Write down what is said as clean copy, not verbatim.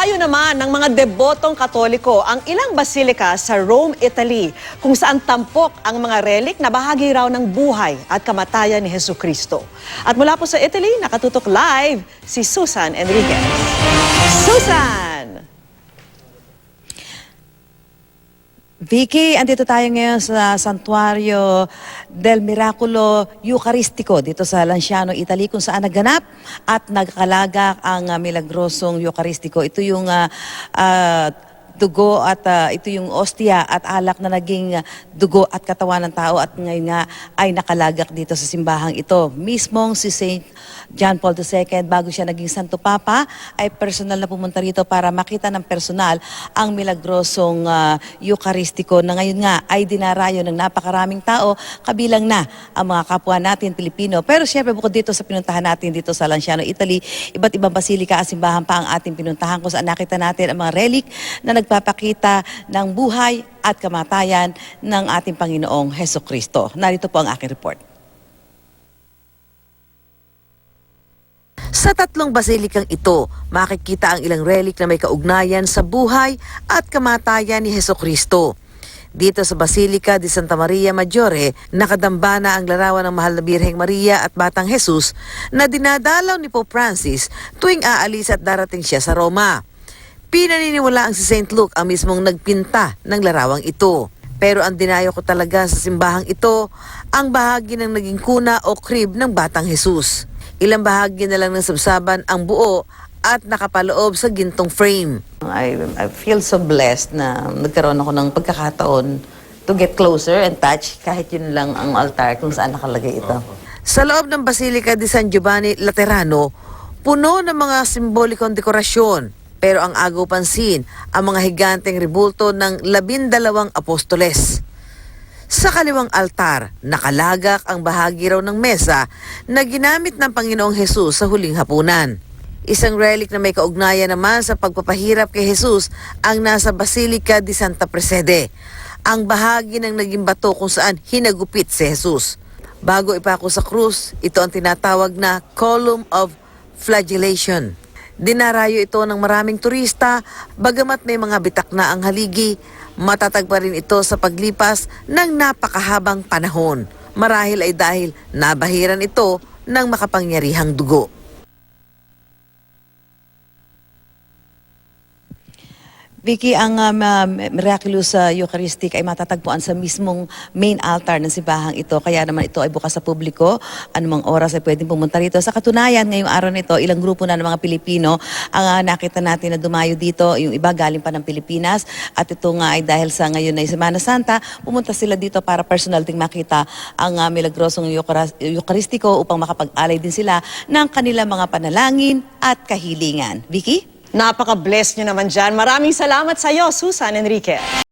Dinadayo naman ng mga debotong Katoliko ang ilang basilika sa Rome, Italy, kung saan tampok ang mga relik na bahagi raw ng buhay at kamatayan ni Jesucristo. At mula po sa Italy, nakatutok live si Susan Enriquez. Susan! Vicky, andito tayo ngayon sa Santuario del Miracolo Eucaristico dito sa Lanciano, Italy, kung saan naganap at nagkalagak ang milagrosong Eucaristico. Ito yung dugo at ito yung ostia at alak na naging dugo at katawan ng tao at ngayon nga ay nakalagak dito sa simbahang ito. Mismong si Saint John Paul II, bago siya naging Santo Papa, ay personal na pumunta rito para makita ng personal ang milagrosong Eucharistiko na ngayon nga ay dinarayo ng napakaraming tao, kabilang na ang mga kapwa natin Pilipino. Pero syempre bukod dito sa pinuntahan natin dito sa Lanciano, Italy, iba't ibang basilika at simbahan pa ang ating pinuntahan kung saan nakita natin ang mga relic na nagpapakita ng buhay at kamatayan ng ating Panginoong Hesukristo. Narito po ang aking report. Sa tatlong basilikang ito, makikita ang ilang relic na may kaugnayan sa buhay at kamatayan ni Hesukristo. Dito sa Basilica di Santa Maria Maggiore, nakadambana ang larawan ng Mahal na Birheng Maria at Batang Jesus na dinadalaw ni Pope Francis tuwing aalis at darating siya sa Roma. Pinaniniwalaang si St. Luke ang mismong nagpinta ng larawang ito. Pero ang dinayo ko talaga sa simbahang ito, ang bahagi ng naging kuna o crib ng Batang Jesus. Ilang bahagi na lang ng sabsaban ang buo at nakapaloob sa gintong frame. I feel so blessed na nagkaroon ako ng pagkakataon to get closer and touch kahit yun lang ang altar kung saan nakalagay ito. Sa loob ng Basilica di San Giovanni Laterano, puno ng mga simbolikong dekorasyon. Pero ang agaw pansin, ang mga higanteng rebulto ng 12 apostoles. Sa kaliwang altar, nakalagak ang bahagi raw ng mesa na ginamit ng Panginoong Hesus sa huling hapunan. Isang relic na may kaugnayan naman sa pagpapahirap kay Jesus ang nasa Basilica di Santa Prassede, ang bahagi ng naging bato kung saan hinagupit si Jesus. Bago ipako sa krus, ito ang tinatawag na Column of Flagellation. Dinarayo ito ng maraming turista, bagamat may mga bitak na ang haligi, matatag pa rin ito sa paglipas ng napakahabang panahon. Marahil ay dahil nabahiran ito ng makapangyarihang dugo. Vicky, ang miraculous Eucharistic ay matatagpuan sa mismong main altar ng simbahang ito. Kaya naman ito ay bukas sa publiko. Anumang oras ay pwedeng pumunta rito. Sa katunayan, ngayong araw nito, ilang grupo na ng mga Pilipino ang nakita natin na dumayo dito. Yung iba galing pa ng Pilipinas. At ito nga ay dahil sa ngayon ay Semana Santa, pumunta sila dito para personal ding makita ang milagrosong Eucharistiko upang makapag-alay din sila ng kanilang mga panalangin at kahilingan. Vicky? Napaka-bless nyo naman dyan. Maraming salamat sa iyo, Susan Enriquez.